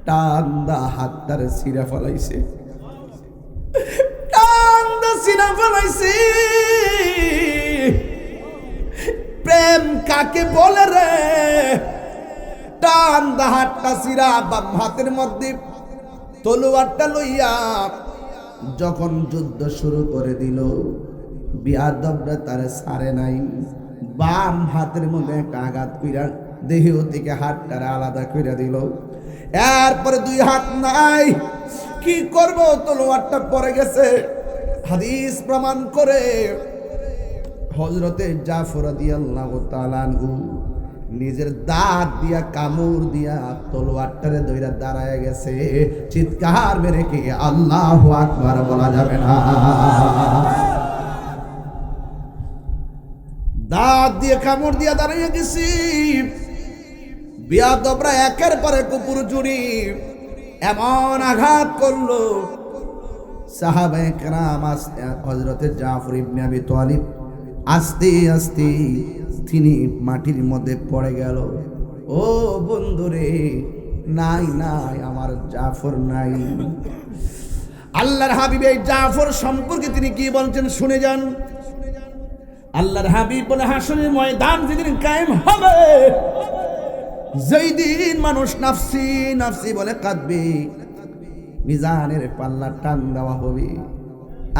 টান দা হাতটার ছিঁড়া ফেলাইছে, টান দা ছিঁড়া ফেলাইছে। প্রেম কাকে বলে রে? টান দা হাতটা ছিঁড়া, বাম হাতের মধ্যে তলোয়ারটা লইয়া যখন যুদ্ধ শুরু করে দিল, বিয়াদবরা তারে ছাড়ে নাই। বাম হাতের মধ্যে একটা আঘাত কইরা দেহ থেকে হাতটারে আলাদা কইরা দিল। এরপরে দুই হাত নাই, কি করব? তলোয়ারটা পড়ে গেছে। হাদিস প্রমাণ করে হযরতে জাফর রাদিয়াল্লাহু তাআলা আনহু নিজের দাঁত দিয়া কামড় দিয়া তলোয়ারটারে ধইরা দাঁড়ায় গেছে। চিৎকার মেরে কি আল্লাহু আকবার বলা যাবে না? দাঁত দিয়ে কামড় দিয়া দাঁড়াইয়া গেছি। বিয়াদবরা একের পর এক কুকুর জুড়ি এমন আঘাত করলো, সাহাবায়ে কেরাম হযরতে জাফর ইবনে আবি তালিব আস্তে আস্তে তিনি মাটির মধ্যে পড়ে গেল। ও বন্ধুরে, নাই নাই, আমার জাফর নাই। আল্লাহর হাবিব এই জাফর সম্পর্কে তিনি কি বলছেন শুনে যান। আল্লাহর হাবিব বলে, হাসরের ময়দান যেদিন কায়েম হবে, যেই দিন মানুষ নাফসি নাফসি বলে কাঁদবে, মিজানের পাল্লা টান দেওয়া হবে,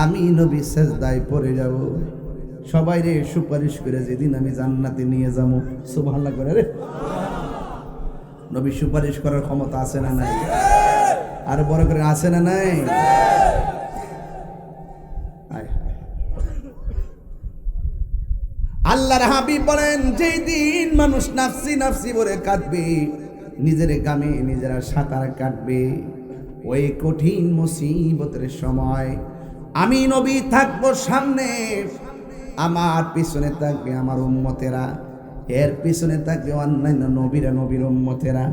আমি নবী সেজদায় পড়ে যাব, সবাই রে সুপারিশ করে যেদিন আমি জান্নাতে নিয়ে যাবো। সুবহানাল্লাহ করে রে। নবী সুপারিশ করার ক্ষমতা আছে না নাই? আর বড় করে আছে না নাই? আল্লাহর হাবিব বলেন, যেই দিন মানুষ নাফসি নাফসি বলে কাঁদবে, নিজের গামে নিজেরা সাঁতার কাটবে, ওই কঠিন মুসিবতের সময় আমি নবী থাকবো সামনে, আমার পিছনে থাকবে আমার উম্মতেরা, এর পিছনে থাকবে অন্যান্য নবীরা, নবীর উম্মতেরা।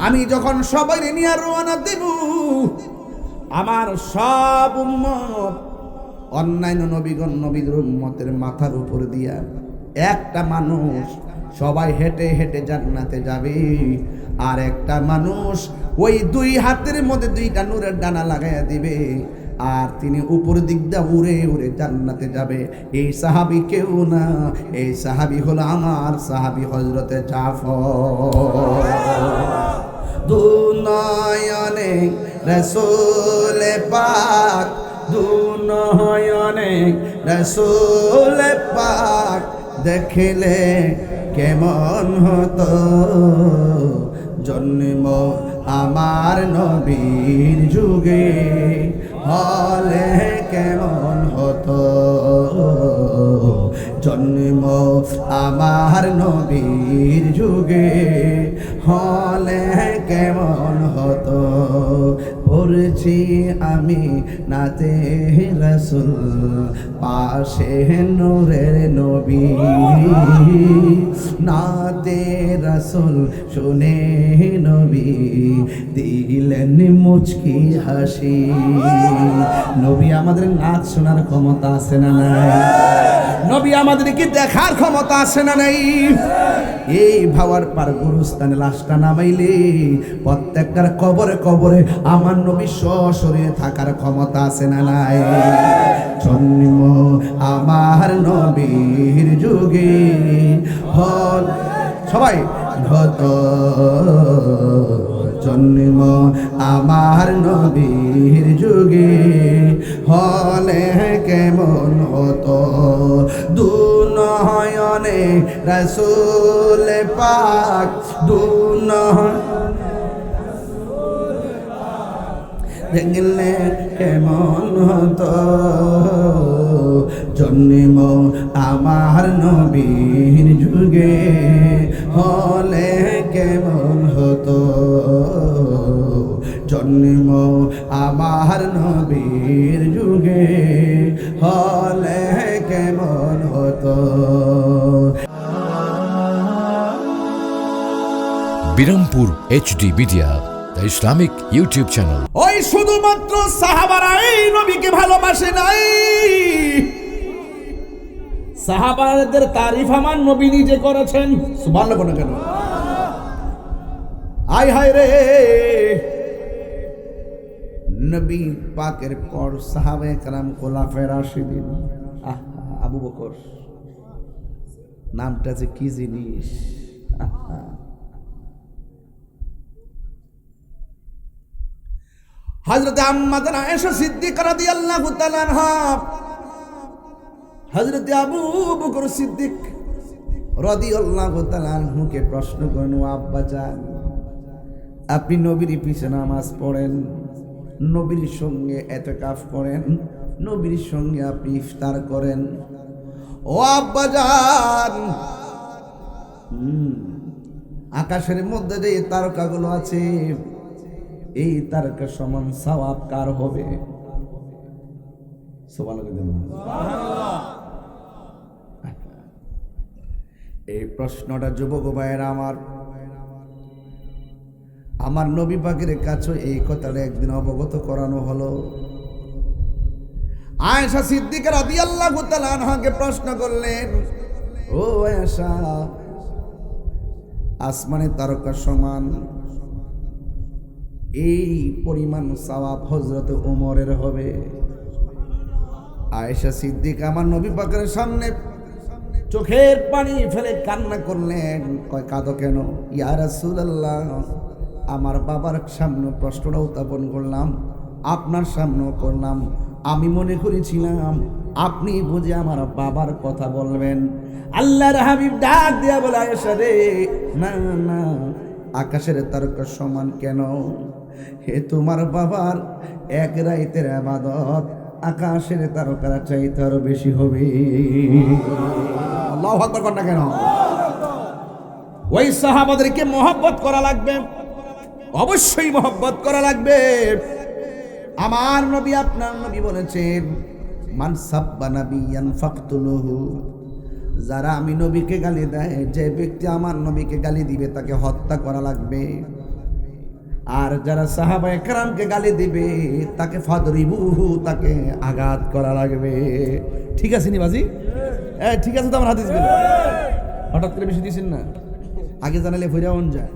আমি যখন সবাই নিয়ে রওনা দেব, আমার সব উম্মত অন্যান্য নবীগণ নবীর উম্মতের মাথার উপর দিয়া একটা মানুষ, সবাই হেঁটে হেঁটে জান্নাতে যাবে, আর একটা মানুষ ওই দুই হাতের মধ্যে দুইটা নূরের ডানা লাগাইয়া দিবে, আর তিনি উপর দিক দিয়ে উড়ে উড়ে জান্নাতে যাবে। এই সাহাবী কেউ না, এই সাহাবী হলো আমার সাহাবী হযরতে জাফর। দুনয়নে রাসূল পাক, দুনয়নে রাসূল পাক দেখলে কেমন হতো, জন্ম আমার নবীর যুগে হলে কেমন হতো, জন্ম আমার নবীর যুগে হলে কেমন হতো। পড়ছি আমি নাতে রাসূল, পাশে নূরের নবী, নাতে রাসূল শুনে নবী দিলেন মুচকি হাসি। নবী আমাদের নাচ শোনার ক্ষমতা আছে না নাই? নবী আমাদেরকে দেখার ক্ষমতা আছে না নাই? এই ভাবার পার গুরুস্থানে লাশটা নামাইলে প্রত্যেকটার কবরে কবরে আমার নবী সশরীরে থাকার ক্ষমতা আছে না নাই? জন্ম আমার নবীর যুগে হল, সবাই ঘত, জন্ম আমার নবীর যুগে হলে কেমন হতো, দুনয়নে রাসূল পাক, দেখলে কেমন হতো, জন্ম আমার নবীর যুগে হলে কেমন হতো, জন্ম আমার নবীর যুগে হলে কেমন হতো। Birampur HD media, the Islamic YouTube channel. ওই শুধুমাত্র সাহাবারা এই নবীকে ভালোবাসে নাই, সাহাবাদের তারিফ আমার নবী নিজে করেছেন। সুবহানাল্লাহ কেন? আয় হায় রে, নবী পাকের পর সাহাবায়ে কেরাম খোলাফায়ে রাশিদিন। আবু বকর নামটা যে কি জিনিস! হযরত আম্মা জান আয়েশা সিদ্দিকা রাদিয়াল্লাহু তাআলা আনহা হযরত আবু বকর সিদ্দিক রাদিয়াল্লাহু তাআলা আনহুকে প্রশ্ন করেন, ও আব্বা জান, আপনি নবীর পিছনে নামাজ পড়েন, নবীর সঙ্গে ইতিকাফ করেন, নবীর সঙ্গে আপনি ইফতার করেন, ও আব্বা জান, আকাশের মধ্যে যে তারকাগুলো আছে, এই তারকা সমান সওয়াব কার হবে? সুবহানাল্লাহ। এই প্রশ্নটা যুবক ভাইয়েরা আমার নবী পাকের কাছে এই কথাটা একদিন অবগত করানো হলো। আয়েশা সিদ্দিকা রাদিয়াল্লাহু তাআলা আনহাকে প্রশ্ন করলেন, ও আয়েশা, আসমানে তারকা সমান এই পরিমাণ সওয়াব হযরত ওমরের হবে? আয়েশা সিদ্দিকা আমার নবী পাকের সামনে চোখের পানি ফেলে কান্না করলেন। কয়, কাঁদো কেন? ইয়া রাসূলুল্লাহ, আমার বাবার সামনে প্রশ্নটা উত্থাপন করলাম, আপনার সামনেও করলাম। আমি মনে করেছিলাম আপনি বুঝে আমার বাবার কথা বলবেন। আল্লাহর হাবিব ডাক দিয়া বলে, আয়েশা রে, না না, আকাশের তারকা সমান কেন? হে তোমার বাবার এক রাতের ইবাদত আকাশের তারকার চাইতে আরো বেশি হবে। আল্লাহু আকবার কর না কেন? ওই সাহাবাদেরকে মহব্বত করা লাগবে, অবশ্যই মহব্বত করা লাগবে। আমার নবী, আপনার নবী বলেছেন, মান সাব্বা নাবিয়ান ফাকতুলুহু, যারা আমি নবীকে গালি দেয়, যে ব্যক্তি আমার নবীকে গালি দিবে তাকে হত্যা করা লাগবে। আর যারা সাহাবায়ে কেরামকে গালি দিবে তাকে ফাদরিবুহু, তাকে আঘাত করা লাগবে। ঠিক আছে নি বাজি? ঠিক আছে তো আমার হাদিসগুলো? হঠাৎ করে বেশি দিছেন না, আগে জানালে ফিরাউন যায়।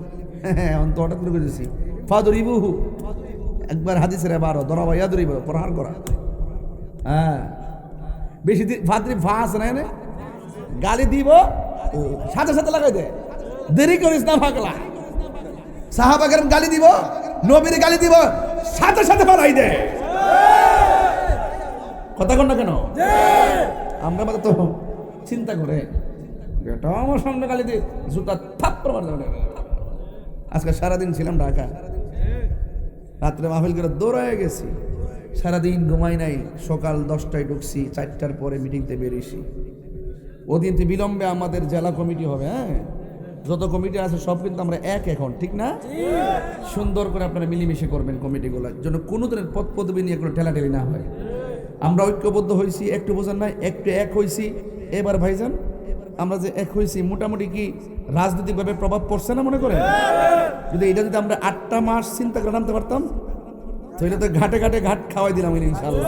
হ্যাঁ, অন্ত হঠাৎ করে দিছি। ফাদরিবুহু একবার হাদিসের 12 দরাবা ইয়াদরিব, প্রহার করা। হ্যাঁ, বেশি ফাদরি ফাস না, গালি দিব সাথে সাথে লাগাই দে, দেরি করিস না পাগলা। সাহাবা কেরাম গালি দিব, নবীর গালি দিব, সাথে সাথে বাড়াই দে। কথা কন না কেন? আমরা মানে তো চিন্তা করে এটা আমার সামনে গালি দিয়ে জুতা থাপ্পড় মারতে হবে। আজকে সারাদিন ছিলাম ঢাকা, রাত্রে মাহফিল করে দৌড়ায় গেছি, সারাদিন ঘুমাই নাই। সকাল 10টায় ঢুকছি, 4টার পরে মিটিংতে বেরিয়েছি। ওদিন বিলম্বে আমাদের জেলা কমিটি হবে। হ্যাঁ, যত কমিটি আছে সব কিন্তু আমরা এক এখন, ঠিক না? সুন্দর করে আপনারা মিলেমিশে করবেন কমিটিগুলো, যেন কোনো ধরনের পদ পদবি নিয়ে কোনো ঠেলাঠেলি না হয়। আমরা ঐক্যবদ্ধ হয়েছি, একটু বোঝেন নাই, একটু এক হয়েছি। এবার ভাইজান, আমরা যে এক হয়েছি, মোটামুটি কি রাজনৈতিকভাবে প্রভাব পড়ছে না মনে করেন? যদি এটা যদি আমরা 8টা মাস চিন্তা করে নামতে পারতাম, তো এটা তো ঘাটে ঘাটে ঘাট খাওয়াই দিলাম ইনশাআল্লাহ।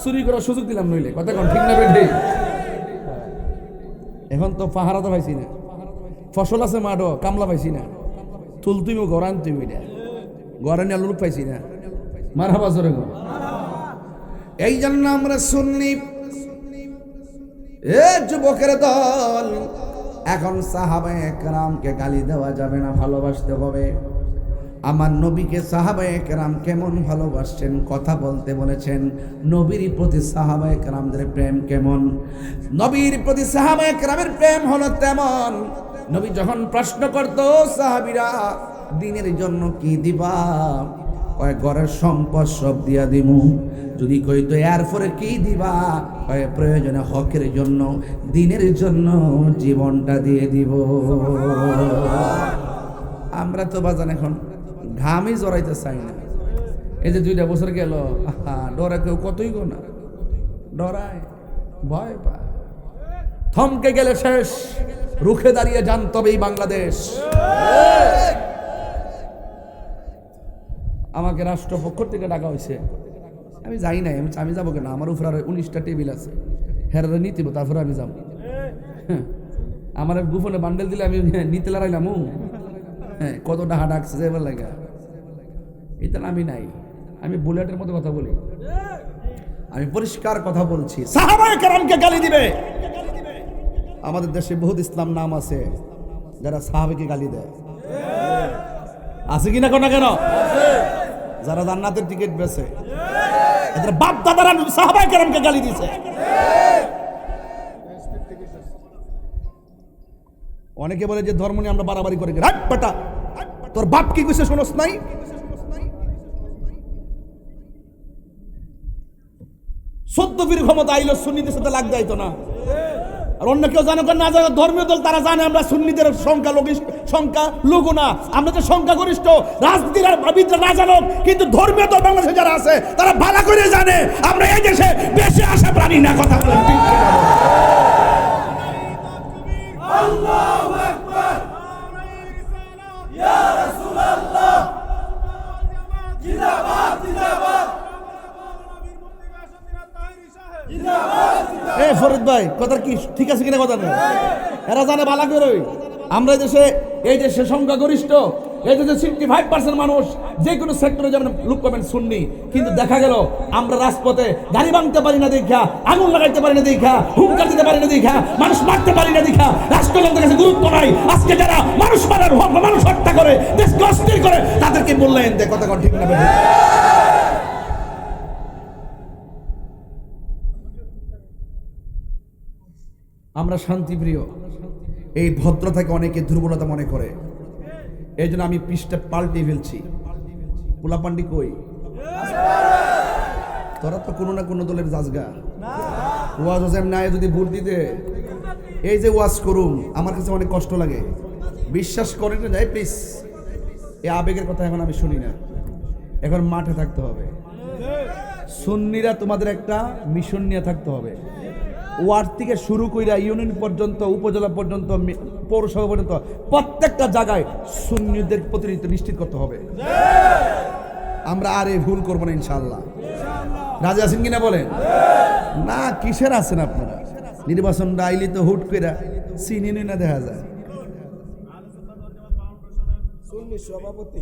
চুরি করার সুযোগ দিলাম নইলে, কথা কোন ঠিক না বেঠে? এখন তো পাহারা তো পাইছি না, ফসল আছে মাঠো, কামলা পাইছি না, তুল তুমিও গড়ান তুমি না, গড়ানি আলু পাইছি না। মার হাবা জোরে গো। এই জন্য আমরা সুন্নি এ যুবকের দল, এখন সাহাবায়ে কেরামকে গালি দেওয়া যাবে না, ভালোবাসতে হবে। আমার নবীকে সাহাবায়ে কেরাম কেমন ভালোবাসছেন কথা বলতে বলেছেন। নবীর প্রতি সাহাবায়ে কেরামদের প্রেম কেমন? নবীর প্রতি সাহাবায়ে কেরামের প্রেম হলো তেমন, নবী যখন প্রশ্ন করত, সাহাবীরা দিনের জন্য কি দিবা? কয় ঘরের সম্পদ সব দিয়া দিমু। যদি কইতো এরপরে কি দিবা? কয় প্রয়োজনে হকের জন্য, দিনের জন্য জীবনটা দিয়ে দিব। আমরা তো বাজান এখন ঘামই জড়াইতে চাই না। এই যে 2টা বছর গেল, ডরা কেউ কতই গো না, ডরায়, ভয় পায়। থমকে গেলে শেষ, রুখে দাঁড়িয়ে যান তবেই বাংলাদেশ। আমাকে রাষ্ট্রপক্ষ থেকে ডাকা হয়েছে, আমি যাই নাই। আমি যাবো কেন? আমার উপর আর 19টা টেবিল আছে, হেরারে নিতে তারপরে আমি যাবো। আমার গোপনে বান্ডেল দিলে আমি নিতে লড়াইলাম। হ্যাঁ, কত ডাহা ডাকছে এবার লাগা, এটা আমি নাই। আমি বুলেটের মতো কথা বলি, আমি পরিষ্কার কথা বলছি। সাহাবায়ে কেরামকে গালি দিবে। আমাদের দেশে বহুত ইসলাম নাম আছে যারা সাহাবাকে গালি দেয়, আছে কিনা কোনা কেন? যারা জান্নাতের টিকিট বেছে, এদের বাপ দাদারা সাহাবায়ে কেরামকে গালি দিছে। অনেকে বলে যে ধর্ম নিয়ে আমরা বাড়াবাড়ি করে, রাখ বেটা, তোর বাপ কি কইছে শোনস নাই? সদ্য ফির ক্ষমতা আইলো, সুন্নিদের সাথে লাগ যাইতো না। আর অন্য কেউ জানে না জানে, ধর্মীয় দল তারা জানে আমরা সুন্নিদের সংখ্যা লঘু না, আমরা যে সংখ্যাগরিষ্ঠ। রাজনীতির আর বিদ্রা না জানো, কিন্তু ধর্মীয় দল বাংলাদেশে যারা আছে তারা ভালো করে জানে আমরা এই দেশে বেশি আশা প্রাণী না। কথা বলেন ঠিক কিনা? আল্লাহু আকবার, ইয়া রাসূলুল্লাহ, জিন্দাবাদ জিন্দাবাদ। এ ফরিদ ভাই, কথা কি ঠিক আছে কিনা? কথা নেই, এরা জানে বালা করে আমরা এই দেশে সংখ্যাগরিষ্ঠ, এই দেশে 65% মানুষ যে কোনো সেক্টরে যেমন লোক পাবেন সুন্নি, কিন্তু দেখা গেল আমরা রাজপথে গাড়ি ভাঙতে পারি না দেখা, আগুন লাগাইতে পারি না দেখা, হুঙ্কার দিতে পারি না দেখা, মানুষ মারতে পারি না দেখা, রাষ্ট্রযন্ত্রের কাছে গুরুত্ব নাই। আজকে যারা মানুষ মারার মানুষ হত্যা করে, দেশকে অস্থির করে, তাদেরকে মূল্যায়ন দেয়। কথা ঠিক না? আমরা শান্তিপ্রিয়, এই ভদ্রতাকে অনেকে দুর্বলতা মনে করে। এই জন্য আমি পৃষ্ঠা পাল্টে ফেলছি। পোলাপান্ডি কই? তোরা তো কোনো না কোনো দলের জাজগা। ওয়াজ হোসেন নাই যদি ভোট দিতে, এই যে ওয়াজ করুম, আমার কাছে অনেক কষ্ট লাগে। বিশ্বাস করেন না, যাই প্লিজ, এই আবেগের কথা এখন আমি শুনি না। এখন মাঠে থাকতে হবে। সুন্নিরা তোমাদের একটা মিশন নিয়ে থাকতে হবে। ওয়ার্ড থেকে শুরু কইরা ইউনিয়ন পর্যন্ত, উপজেলা পর্যন্ত, পৌরসভা পর্যন্ত প্রত্যেকটা জায়গায় সুন্নিদের প্রতিনিধিত্ব নিশ্চিত করতে হবে। আমরা আর এই ভুল করবো না ইনশাআল্লাহ। রাজি আছেন কিনা বলেন? না কিসের আছেন আপনারা? নির্বাচন আইলি তো হুট কইরা চিনি না দেখা যায়। সুন্নি সভাপতি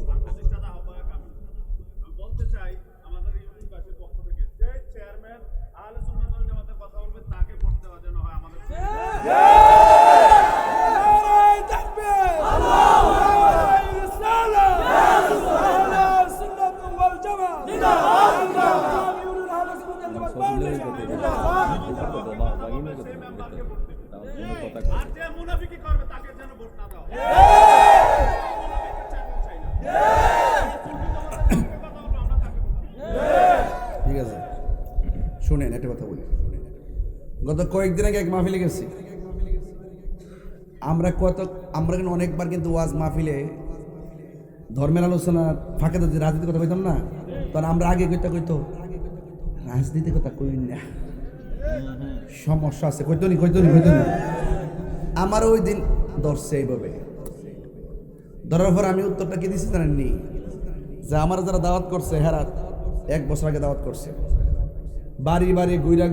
বলতে চাই আমাদের ইউনিয়নবাসীর পক্ষ থেকে, যে চেয়ারম্যান আহলে সুন্নাত ওয়াল জামাতের কথা বলবে তাকে ভোট দেওয়া যেন হয় আমাদের। নারায়ে তাকবীর, আল্লাহু আকবার, ইসলাম, আহলে সুন্নাত ওয়াল জামাত জিন্দাবাদ, জিন্দাবাদ, ইউনিয়ন আহলে সুন্নাত ওয়াল জামাত জিন্দাবাদ। আর যে মুনাফিকি করবে তাকে যেন ভোট না দাও। ঠিক আছে, শুনেন একটা কথা বলি। গত কয়েকদিন আগে এক মাহফিলে গেছি আমরা কিন্তু অনেকবার কিন্তু ওয়াজ মাহফিলে ধর্মের আলোচনা ফাঁকে তো রাজনীতির কথা কইতাম না, তখন আমরা আগে কইতো রাজনীতির কথা কই না, সমস্যা আছে, কইতো নি। আমার ওই দিন ধরছে এইভাবে, ধরার পর আমি উত্তরটা কি দিছি জানেননি? যে আমার যারা দাওয়াত করছে হেরা 1 বছর আগে দাওয়াত করছে, বাড়ি বাড়ি ঘুরা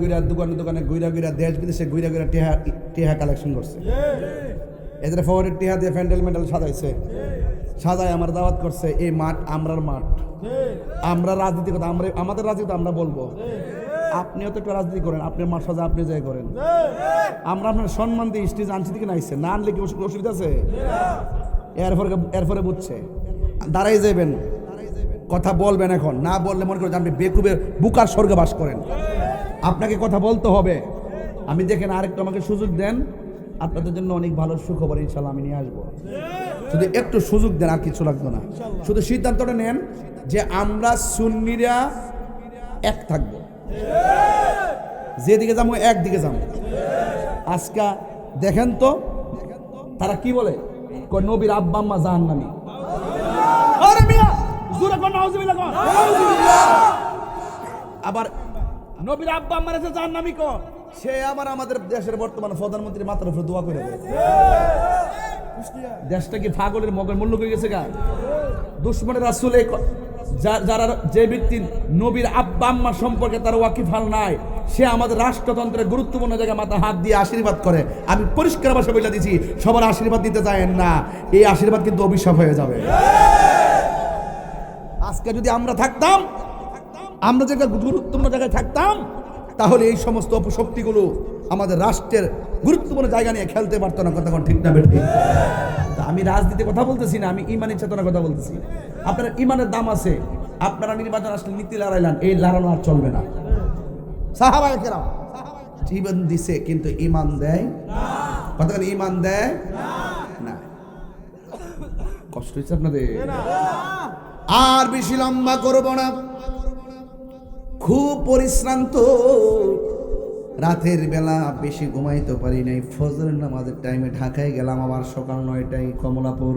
দোকানে ঘুরা দেশ বিদেশে ঘুরা টেহা কালেকশন করছে। এদের ফওয়ারের টেহা দিয়ে প্যান্ডেল সাজায় আমার দাওয়াত করছে। এই মাঠ আমরার মাঠ, আমরা রাজনীতি কথা, আমাদের রাজনীতি আমরা বলবো। আপনিও তো একটু রাজনীতি করেন, আপনি মাঠ সাজা আপনি যাই করেন। আমরা আপনার সম্মান দিয়ে স্টেজ আনছি দিকে নাইছে, না আনলে কি অসুবিধা আছে? এরপরে বুঝছে, দাঁড়াই যাবেন, কথা বলবেন। এখন না বললে মনে করেন আপনি বেকুবের বুকার স্বর্গে বাস করেন। আপনাকে কথা বলতে হবে। আমি দেখেন আরেকটু আমাকে সুযোগ দেন, আপনাদের জন্য অনেক ভালো সুখবর ইনশাল্লাহ আমি নিয়ে আসবো। শুধু একটু সুযোগ দেন, আর কিছু লাগতো না। শুধু সিদ্ধান্তটা নেন যে আমরা সুন্নিরা এক থাকবো, যেদিকে যাবো একদিকে যাবো। আজকে দেখেন তো তারা কি বলে, নবীর আব্বা আম্মা জাহান্নামী। আবার নবীর আব্বা আম্মার আছে জাহান্নামী ক, সে আবার আমাদের দেশের বর্তমান প্রধানমন্ত্রী মাথার উপরে দোয়া করে দেয়। দেশটা কি পাগলের মগের মূল্য হয়ে গেছে গা? দুশমনের রাসূল যারা যে ব্যক্তি নবীর আব্বা আম্মা সম্পর্কে তার ওয়াকিফাল নাই, সে আমাদের রাষ্ট্রতন্ত্রের গুরুত্বপূর্ণ জায়গায় মাথা হাত দিয়ে আশীর্বাদ করে। আমি পরিষ্কার ভাষা বলে দিছি, সবার আশীর্বাদ দিতে চায়েন না, এই আশীর্বাদ কিন্তু অভিশাপ হয়ে যাবে। আজকে যদি আমরা থাকতাম আমরা যে একটা গুরুত্বপূর্ণ জায়গায় থাকতাম, তাহলে এই সমস্ত অপশক্তিগুলো আমাদের রাষ্ট্রের গুরুত্বপূর্ণ জায়গা নিয়ে খেলতে পারতো না। কথা কোন ঠিক না বেঠিক? তা আমি রাজনীতির কথা বলতেছি না, আমি ইমানের চেতনার কথা বলতেছি। আপনার ইমানের দাম আছে, আপনারা নির্বাচন আসলে নীতি লড়াইলেন, এই লড়ানো আর চলবে না। সাহাবায়ে কেরাম জীবন দিছে কিন্তু ইমান দেয় কথা বলে, ইমান দেয় না। কষ্ট হচ্ছে আপনাদের? আর বেশি লম্বা করব না, খুব পরিশ্রান্ত, রাতের বেলা বেশি ঘুমাইতে পারি নাই। ফজরের নামাজের টাইমে ঢাকায় গেলাম, আবার সকাল 9টায় কমলাপুর।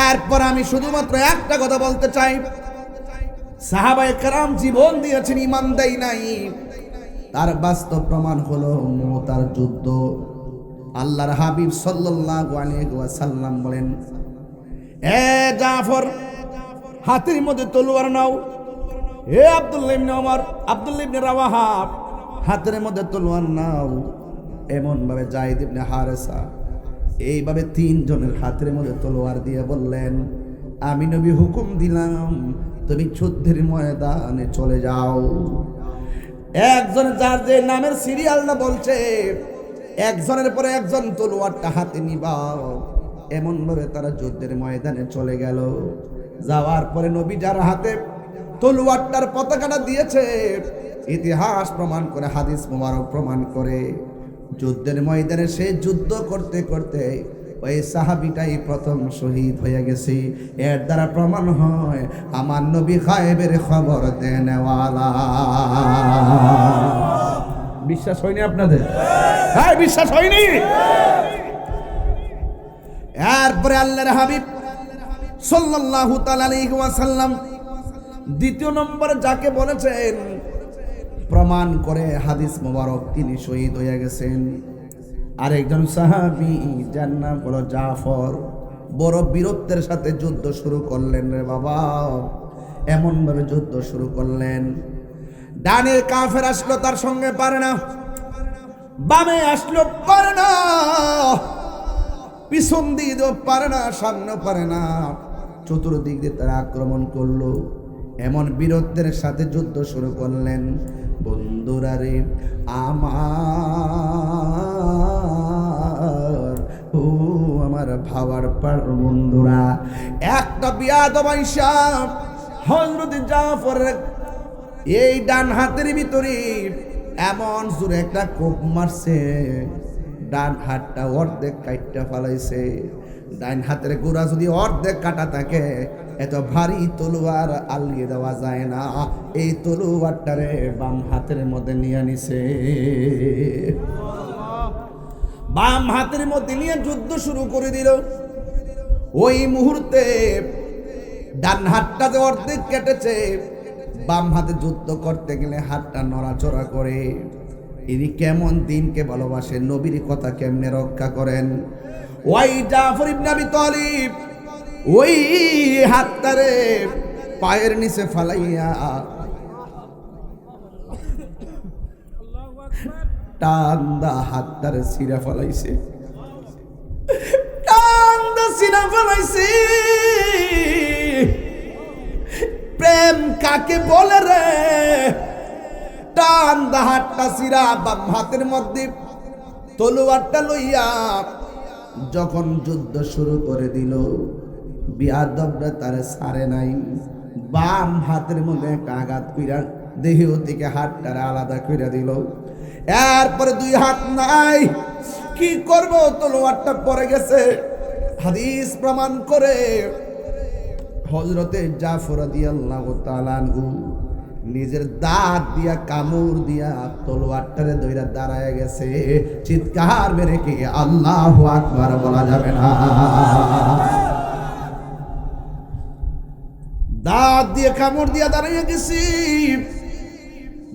এরপর আমি শুধুমাত্র একটা কথা বলতে চাই, সাহাবায়ে কেরাম জীবন দিয়েছেন, ইমান দেয় নাই। তার বাস্তব প্রমাণ হলো মুতার যুদ্ধ। আল্লাহর হাবিব সাল্লাল্লাহু আলাইহি ওয়াসাল্লাম বলেন, এ জাফর, হাতের মধ্যে তলোয়ার নাও। হে আব্দুল্লাহ ইবনে ওমর, আব্দুল্লাহ ইবনে রাওয়াহা, হাতের মধ্যে তলোয়ার নাও। এমন ভাবে যায়েদ ইবনে হারেসা, এইভাবে তিনজনের হাতের মধ্যে তলোয়ার দিয়ে বললেন, আমি নবী হুকুম দিলাম, তুমি যুদ্ধের ময়দানে চলে যাও। একজন যার যে নামের সিরিয়াল না বলছে, একজনের পরে একজন তলোয়ারটা হাতে নিবাও। এমন ভাবে তারা যুদ্ধের ময়দানে চলে গেল। যাওয়ার পরে নবী যার হাতে তলোয়ারটার পতাকাটা দিয়েছে, ইতিহাস প্রমাণ করে, হাদিস মুবারক প্রমাণ করে, যুদ্ধের ময়দানে সে যুদ্ধ করতে করতে ওই সাহাবীটাই প্রথম শহীদ হয়ে গেছে। এর দ্বারা প্রমাণ হয় আমার নবী গায়েবের খবর দেনেওয়ালা। বিশ্বাস হয়নি আপনাদের? হ্যাঁ, বিশ্বাস হয়নি? এরপরে আল্লাহর হাবিব সাল্লাল্লাহু তাআলা আলাইহি ওয়াসাল্লাম দ্বিতীয় নম্বরে যাকে বলেছেন, প্রমাণ করে হাদিস মুবারক, তিনি শহীদ হয়ে গেছেন। আরেকজন সাহাবী, যার নাম হলো জাফর, বড় বীরত্বের সাথে যুদ্ধ শুরু করলেন রে বাবা। এমন ভাবে যুদ্ধ শুরু করলেন, ডানের কাফের আসলো তার সঙ্গে পারে না, বামে আসলো পারে না, পিছন দিকেও পারে না, সামনে পারে না, চতুর্দিক দিয়ে তারা আক্রমণ করলো। এমন বীরত্বের সাথে যুদ্ধ শুরু করলেন। বন্ধুরা রে আমার, ও আমার ভাবার পার বন্ধুরা, একটা বিয়াদব আইসা হযরত জাফরের এই ডান হাতের ভিতরে এমন জোরে একটা কোপ মারছে, ডান হাতটা অর্ধেক কাটটা ফালাইছে। ডান হাতের গোড়া যদি অর্ধেক কাটা থাকে, এত ভারী তলোয়ার আলগিয়ে দেওয়া যায় না। এই তলোয়ারটারে বাম হাতের মধ্যে নিয়ে নিছে, বাম হাতের মধ্যে নিয়ে যুদ্ধ শুরু করে দিল। ওই মুহূর্তে ডান হাতটা যে অর্ধেক কেটেছে, বাম হাতে যুদ্ধ করতে গেলে হাতটা নড়াচড়া করে। ইনি কেমন দিনকে ভালোবাসে, নবীর কথা কেমনে রক্ষা করেন। ওই জাফর ইবনে আবি তালিব ওই হাতটারে পায়ের নিচে ফালাইয়া টান্দা হাতটারে ছিঁড়া ফেলাইছে, টান্দা ছিঁড়া ফেলাইছে। প্রেম কাকে বলে রে? টান্দা হাতটা ছিঁড়া, বাম হাতের মধ্যে তলোয়ারটা লইয়া যখন যুদ্ধ শুরু করে দিল, বিয়াদবরা তারে ছাড়ে নাই। বাম হাতের মধ্যে একটা আঘাত কইরা দেহ থেকে হাতটারে আলাদা কইরা দিল। এরপরে দুই হাত নাই, কি করব? তলোয়ারটা পড়ে গেছে। হাদিস প্রমাণ করে হযরতে জাফর রাদিয়াল্লাহু তাআলা আনহু নিজের দাঁত দিয়া কামড় দিয়া তলোয়ারটারে ধইরা দাঁড়ায় গেছে। চিৎকার মেরে কি আল্লাহু আকবার বলা যাবে না? দাঁত দিয়ে কামড় দিয়া দাঁড়িয়ে গেছি।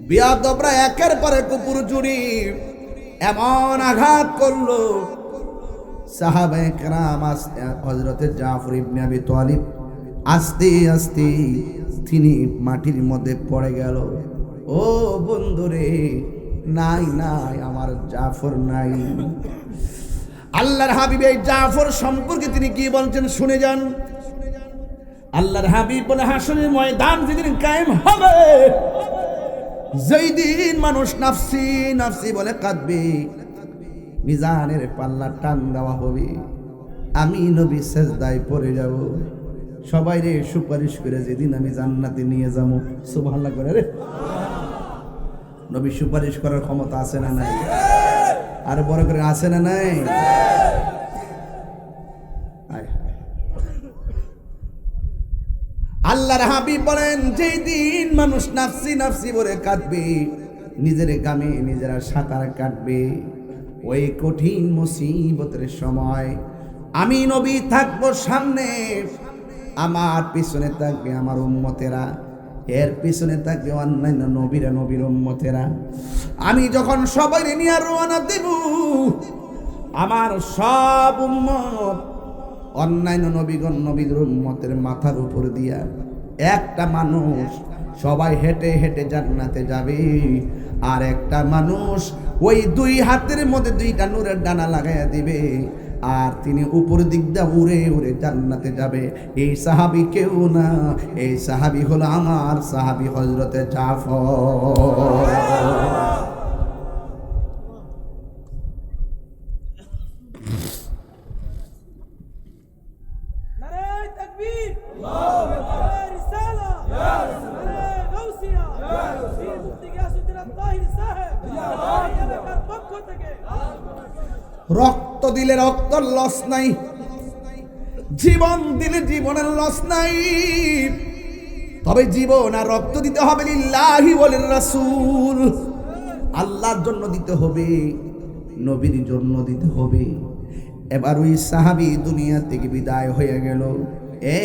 বিয়াদবরা একের পর এক কুপুর জুড়ি এমন আঘাত করলো, সাহাবায়ে কেরাম হযরতে জাফর ইবনে আবি তালিব আস্তে আস্তে তিনি মাটির মধ্যে পড়ে গেল। ও বন্ধুরে, নাই নাই, আমার জাফর নাই। আল্লাহর হাবিব এই জাফর সম্পর্কে তিনি কি বলছেন শুনে যান। আল্লাহর হাবিব বলে হাসরের ময়দান যেদিন কায়েম হবে, যেই দিন মানুষ নাফসি নাফসি বলে কাঁদবে, মিজানের পাল্লা টান দেওয়া হবে, আমি নবী সেজদায় পড়ে যাব, সবাই রে সুপারিশ করে যেদিন আমি জান্নাতে নিয়ে যাবো। সুবহানাল্লাহ করে রে। নবী সুপারিশ করার ক্ষমতা আছে না নাই? আর বড় করে আছে না নাই? আল্লাহর হাবিব বলেন, যেই দিন মানুষ নাফসি নাফসি বলে কাঁদবে, নিজের গামে নিজেরা সাঁতার কাটবে, ওই কঠিন মুসিবতের সময় আমি নবী থাকবো সামনে, আমার পিছনে থাকবে আমার উম্মতেরা, এর পিছনে থাকবে অন্যান্য নবীরা, নবীর উম্মতেরা। আমি যখন সবাই নিয়ে রওনা দেব, আমার সব উম্মত অন্যান্য নবীগণ নবীর উম্মতের মাথার উপর দিয়া একটা মানুষ, সবাই হেঁটে হেঁটে জান্নাতে যাবে, আর একটা মানুষ ওই দুই হাতের মধ্যে দুইটা নূরের ডানা লাগাইয়া দিবে, আর তিনি উপর দিক দিয়ে উড়ে উড়ে জান্নাতে যাবে। এই সাহাবী কেউ না, এই সাহাবী হলো আমার সাহাবী হযরতে জাফর। রক্ত দিলে রক্ত লস নাই, জীবন দিলে জীবনের লস নাই, তবে জীবন আর রক্ত দিতে হবে লিল্লাহি ওয়াল রাসূল, আল্লাহর জন্য দিতে হবে, নবীর জন্য দিতে হবে। এবার ওই সাহাবী দুনিয়া থেকে বিদায় হয়ে গেল,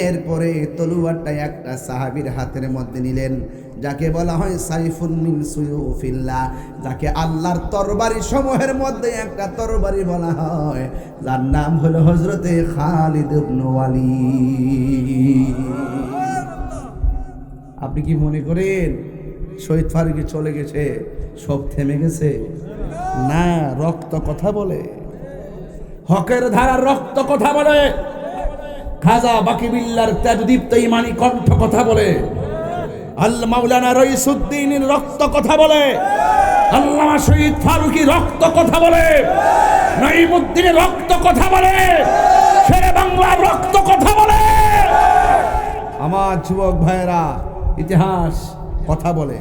এরপরে তলোয়ারটা একটা সাহাবীর হাতের মধ্যে নিলেন, যাকে বলা হয় সাইফুন মিন সুয়ুফিল্লাহ, যাকে আল্লাহর তরবারি সমূহের মধ্যে একটা তরবারি বলা হয়, যার নাম হলো হযরতে খালিদ ইবনে ওয়ালিদ। আপনি কি মনে করেন শহীদ ফারুকী চলে গেছে, সব থেমে গেছে? না, রক্ত কথা বলে, হকের ধারার রক্ত কথা বলে, খাজা বাকি বিল্লার তেজদীপ্ত ইমানি কণ্ঠ কথা বলে, আল মাওলানা রইসুদ্দিনের রক্ত কথা বলে, আল্লামা শহীদ ফারুকী রক্ত কথা বলে, নাইমুদ্দিনের রক্ত কথা বলে, শেরে বাংলার রক্ত কথা বলে। আমার যুবক ভাইয়েরা, ইতিহাস কথা বলে,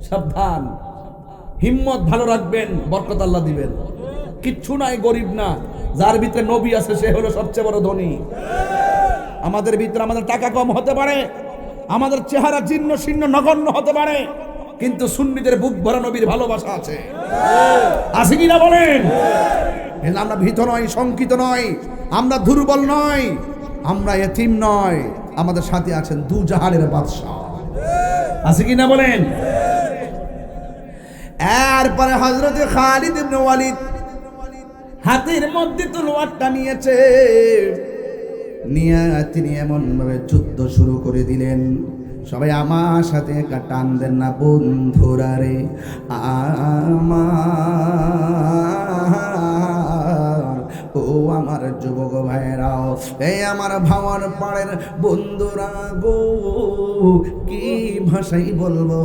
সাবধান, হিম্মত ভালো রাখবেন, বরকত আল্লাহ দিবেন। কিচ্ছু নাই, গরিব না, যার ভিতরে নবী আছে সে হলো সবচেয়ে বড় ধনী। আমাদের ভিতরে আমাদের টাকা কম হতে পারে, আমাদের চেহারা জীর্ণ শীর্ণ নগণ্য হতে পারে, কিন্তু সুন্নিদের বুক ভরা নবীর ভালোবাসা আছে, আছে কিনা বলেন? আমরা ভীত নয়, শঙ্কিত নয়, আমরা দুর্বল নয়, আমরা এতিম নয়, আমাদের সাথে আছেন দু জাহানের বাদশা, আছে কিনা বলেন? এরপরে হযরতে খালিদ ইবনে ওয়ালিদ হাতের মধ্যে তলোয়ারটা নিয়েছে, নিয়ে তিনি এমন ভাবে যুদ্ধ শুরু করে দিলেন। সবাই আমার সাথে একটা টান দেন না, বন্ধুরা রে আমার, ও আমার যুবক ভাইরাও, এই আমার ভাওয়ার পাড়ের বন্ধুরা গো, কি ভাষাই বলবো।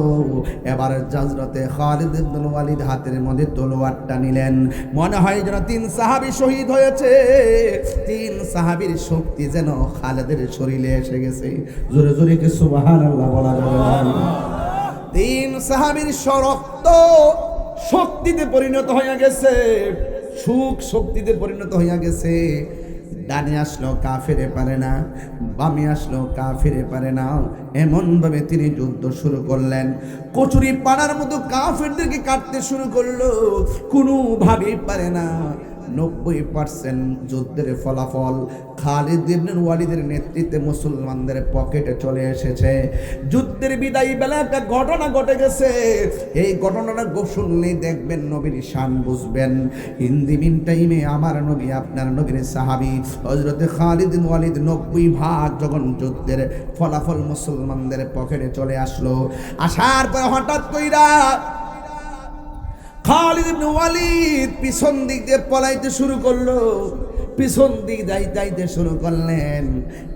এবার হযরতে খালিদ ইবনে ওয়ালিদ হাতের মধ্যে তলোয়ারটা নিলেন, মনে হয় যেন 3 সাহাবী শহীদ হয়েছে, 3 সাহাবীর শক্তি যেন খালিদের শরীরে এসে গেছে। জোরে জোরে কি সুবহানাল্লাহ বলা যাবে না? 3 সাহাবীর রক্ত শক্তিতে পরিণত হয়ে গেছে, সুখ শক্তিতে পরিণত হয়ে গেছে। ডানে আসলো কাফেরে পারে না, বামে আসলো কাফেরে পারে না, এমন ভাবে তিনি যুদ্ধ শুরু করলেন। কচুরি পানার মতো কাফেরদেরকে কাটতে শুরু করলো, কোনোভাবেই পারে না। 90% যুদ্ধের ফলাফল খালিদ ইবনে ওয়ালিদের নেতৃত্বে মুসলমানদের পকেটে চলে এসেছে। যুদ্ধের বিদায়ী বেলা একটা ঘটনা ঘটে গেছে, এই ঘটনাটা শুনলেই দেখবেন নবীর শান বুঝবেন। ইন দি মিন টাইমে আমার নবী, আপনার নবীর সাহাবী হযরতে খালিদ ইবনে ওয়ালিদ 90% যখন যুদ্ধের ফলাফল মুসলমানদের পকেটে চলে আসলো, আসার পর হঠাৎ কইরা খালিদ ইবনে ওয়ালিদ পিছন দিক দিয়ে পলাইতে শুরু করলো। পিছন দিক যাইতে শুরু করলেন।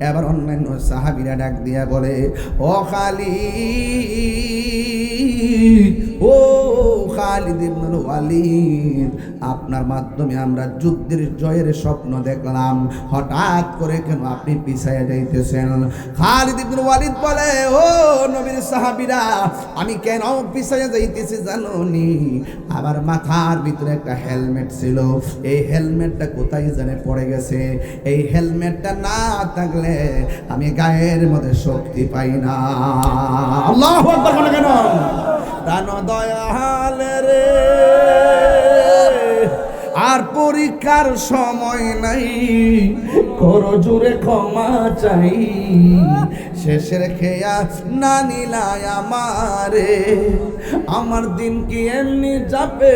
এবার অন্যান্য সাহাবীরা ডাক দিয়া বলে, ও খালিদ, ও খালিদ ইবনুল ওয়ালিদ, আপনার মাধ্যমে আমরা যুদ্ধের জয়ের স্বপ্ন দেখলাম, হঠাৎ করে কেন আপনি পিছায় যাইতেছেন? খালিদ ইবনুল ওয়ালিদ বলে, ও নবীর সাহাবীরা, আমি কেন পিছায় যাইতেছি জানো নি? আমার মাথার ভিতরে একটা হেলমেট ছিল, এই হেলমেটটা কোথায় জানে পড়ে গেছে। এই হেলমেটটা না থাকলে আমি গায়ের মধ্যে শক্তি পাই না। আল্লাহু আকবার বলে কেন? প্রাণ দয়াল রে, আর পরীক্ষার সময় নাই, করো জোরে ক্ষমা চাই, শেষের খেয়া না নিলাই আমারে, আমার দিন কি এমনি যাবে,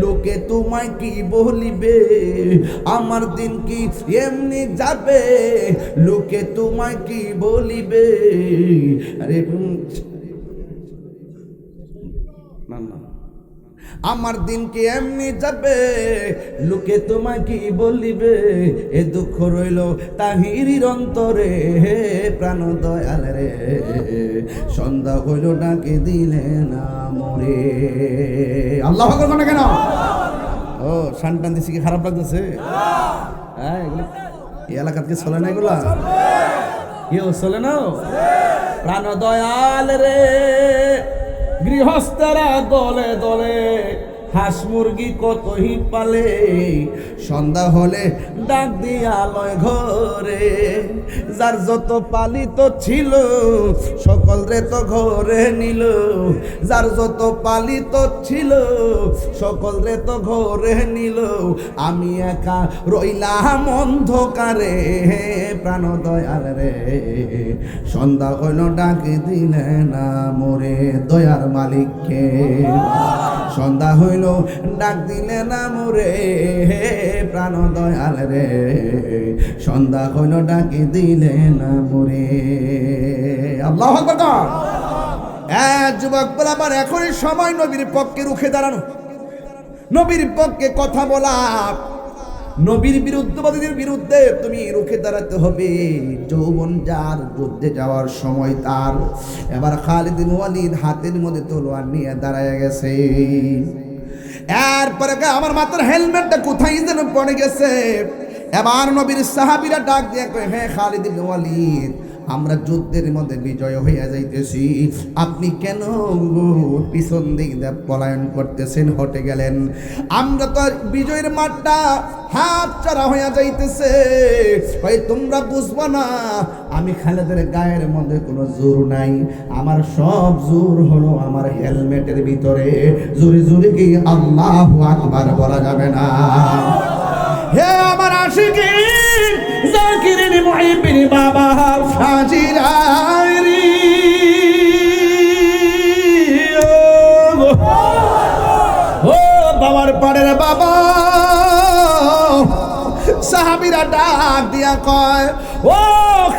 লোকে তোমায় কি বলিবে, আমার দিন কি এমনি যাবে, লোকে তোমায় কি বলিবে। আরে না না, আমার দিন কি এমনি যাবে, লোকে তোমায় কি বলিবে, এ দুঃখ রইল তাহিরির অন্তরে, প্রাণ দয়াল রে, সন্ধ্যা হইল ডাকে দিলে না মরে। আল্লাহ আকবার না কেন? ও শানটান দিছি কি খারাপ লাগতেছে? হ্যাঁ, এগুলো এই এলাকাতে চলে না, এগুলা কেউ চলে না। প্রাণ দয়াল রে, গৃহস্থরা দলে দলে হাঁস মুরগি কতই পালে, সন্ধ্যা হলে ডাক দিয়া লয় ঘরে, যার যত পালিত ছিল সকল রে তো ঘরে নিল, যার যত পালিত ছিল সকল রে তো ঘরে নিল, আমি একা রইলাম অন্ধকারে, প্রাণ দয়াল রে, সন্ধ্যা হইল ডাক দিলে না মোরে, দয়ার মালিককে সন্ধ্যা হইল ডাক দিলে না মোরে, প্রাণ দয়াল রে, সন্ধ্যা হইল ডাকি দিলে না মোরে। আল্লাহু আকবার। যুবক বলে, আমার এখনই সময় নবীর পক্ষে রুখে দাঁড়ানো, নবীর পক্ষে কথা বলা, নবীর বিরুদ্ধবাদীদের বিরুদ্ধে তুমি রুখে দাঁড়াতে হবে। যৌবন যার, যুদ্ধে যাওয়ার সময় তার। এবার খালিদ বিন ওয়ালিদ হাতের মধ্যে তলোয়ার নিয়ে দাঁড়ায় গেছে। এরপরে আমার মাথার হেলমেটটা কোথায় যেন পড়ে গেছে। এবার নবীর সাহাবীরা ডাক দিয়ে কয়, হ্যাঁ খালিদ বিন ওয়ালিদ, আমরা যুদ্ধের মধ্যে বিজয় হইয়া যাইতেছি, আপনি কেন পিছন দিক দিয়ে পলায়ন করতেছেন, হটে গেলেন? আমরা তো বিজয়ের মাঠটা হাত ছাড়া হইয়া যাইতেছে, ভাই তোমরা বুঝবো না, আমি খালেদের গায়ের মধ্যে কোনো জোর নাই, আমার সব জোর হলো আমার হেলমেটের ভিতরে। জোরে জোরে কি আল্লাহু আকবার বলা যাবে না? হে আমার আশিকি জাকিরিন মুহিবিন বাবা হাজিরারি, ও বাবার পাড়ের বাবা, সাহাবীরা ডাক দিয়া কয়, ও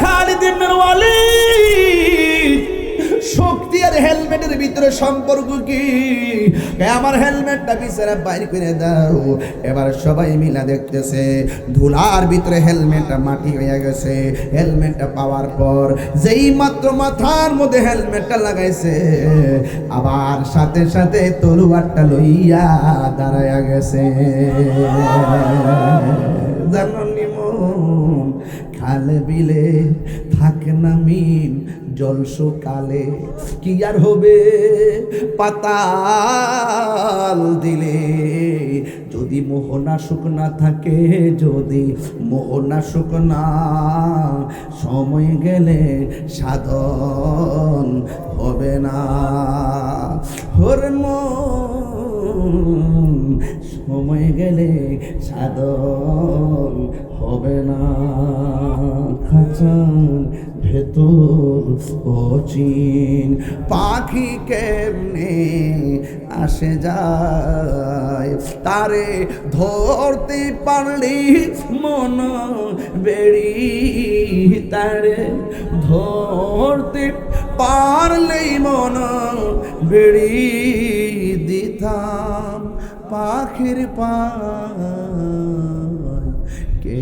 খালিদ ইবনুল ওয়ালিদ, শক্তি আর হেলমেটের ভিতরে সম্পর্ক কি? আমার হেলমেটটা বিছানা বাইর করে দাও। এবার সবাই মিলা দেখতেছে, ধুলার ভিতরে হেলমেটটা মাটি হয়ে গেছে। হেলমেটটা পাওয়ার পর যেই মাত্র মাথার মধ্যে হেলমেটটা লাগাইছে, আবার সাথে সাথে তলোয়ারটা লইয়া দাঁড়ায়া গেছে। জাননি মন, খালে বিলে থাকে না মিন, জল শুকালে কি আর হবে পাতাল দিলে, যদি মোহনা শুকনা থাকে, যদি মোহনা শুকনা, সময় গেলে সাধন হবে না। ওর মন, সময় গেলে সাধন হবে না। খাঁচার ভেতর অচিন পাখি কেমনে আসে যায়, তারে ধরতে পারলি মন বেড়ি, তারে ধরতে পারলেই মন বেড়ি দিতাম পাখির পায়, কে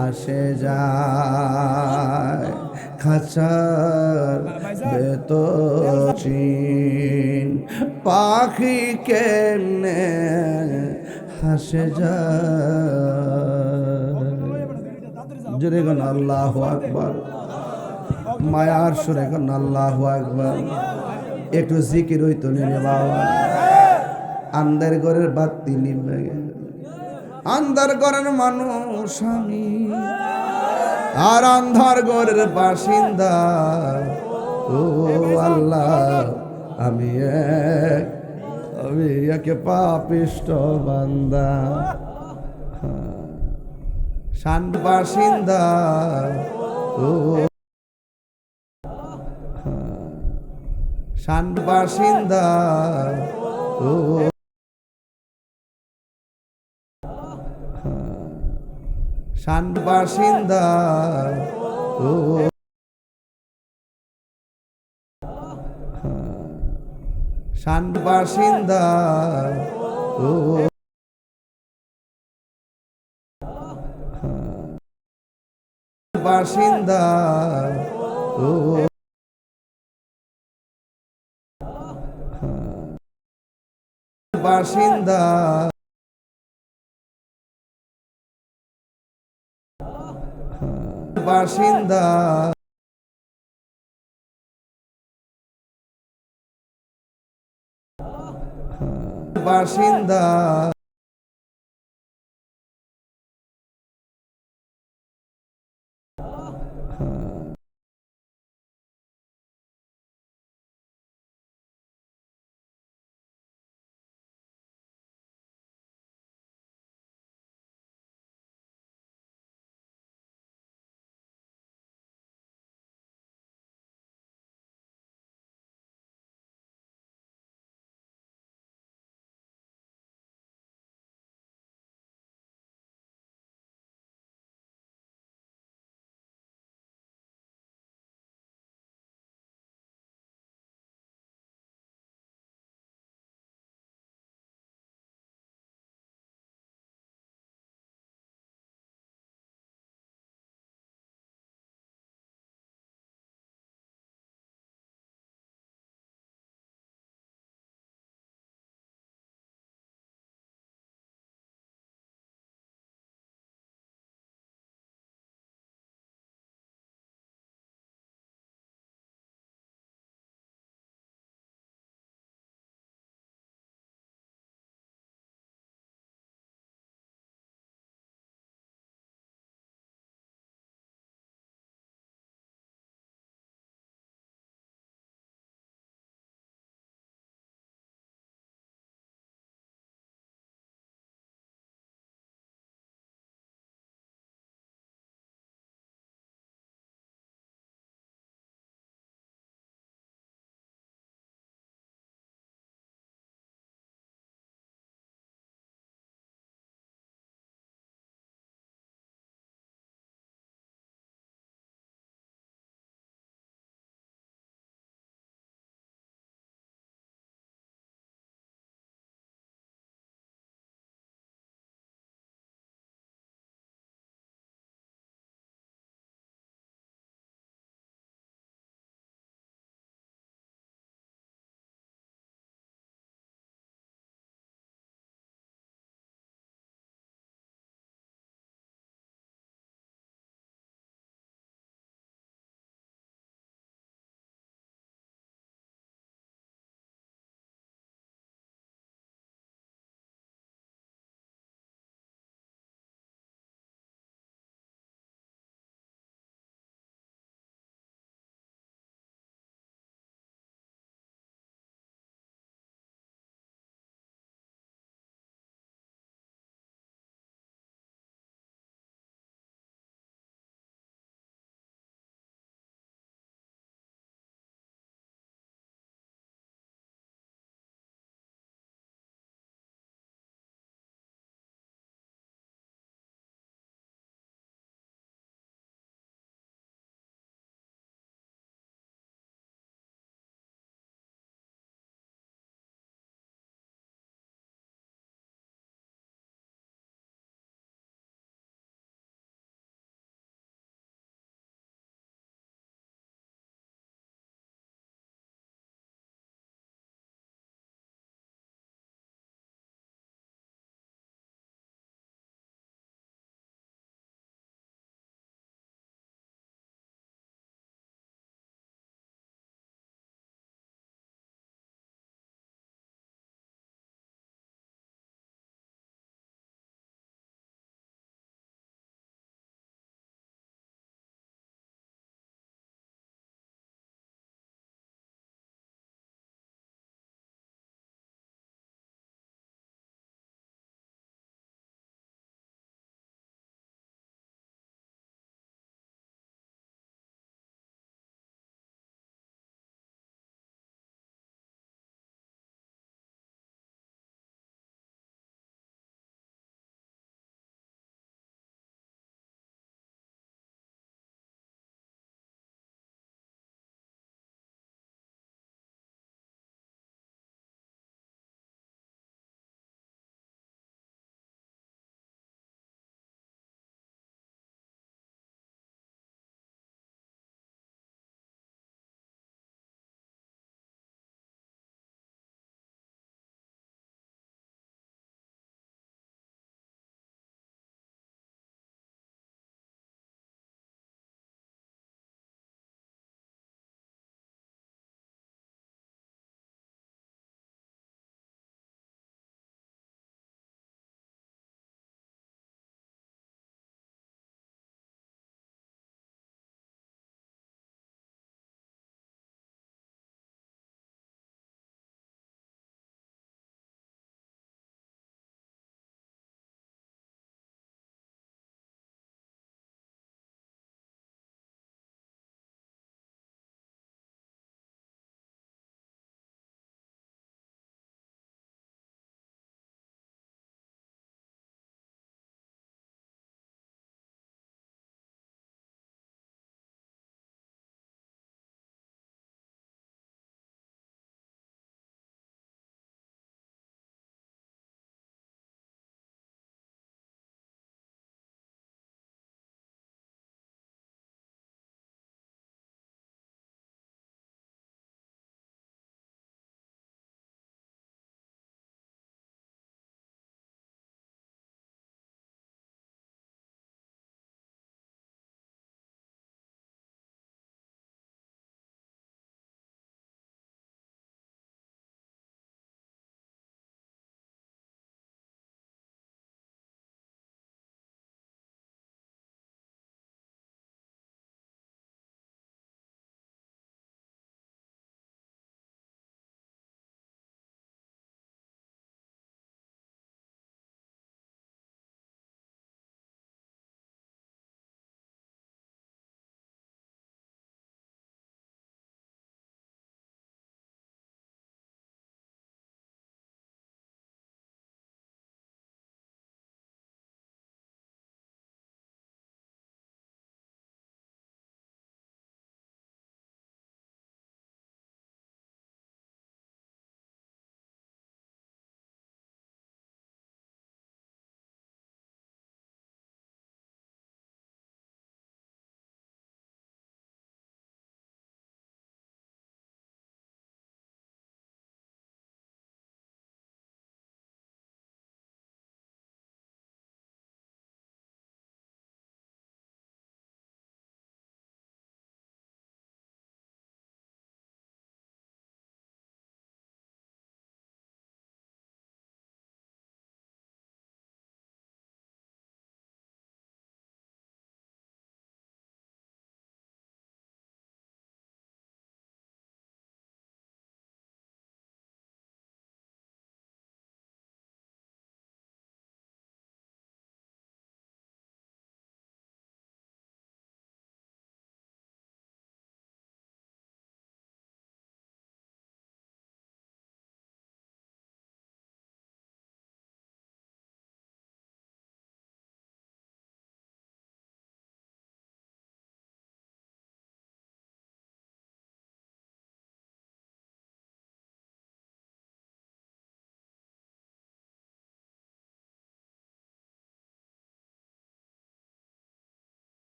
আসে যায় খাঁচার ভেতর চিন পাখি কেমনে হাসে যায় জোরে গান আল্লাহু আকবার মায়ার সুরে গান আল্লাহু আকবার একটু জিকির হইতো নিরে বাবা আন্দার ঘরের বাতি নিভে গেছে আন্ধার ঘরের মানুষ আমি আর আন্ধার ঘরের বাসিন্দা ও আল্লাহ আমি একে পাপিষ্ট বান্দা শান বাসিন্দা ও শান বাসিন্দা ও শান বাসিন্দা ও শান বাসিন্দা ও বাসিন্দা ও বাসিন্দা বাসিন্দা বাসিন্দা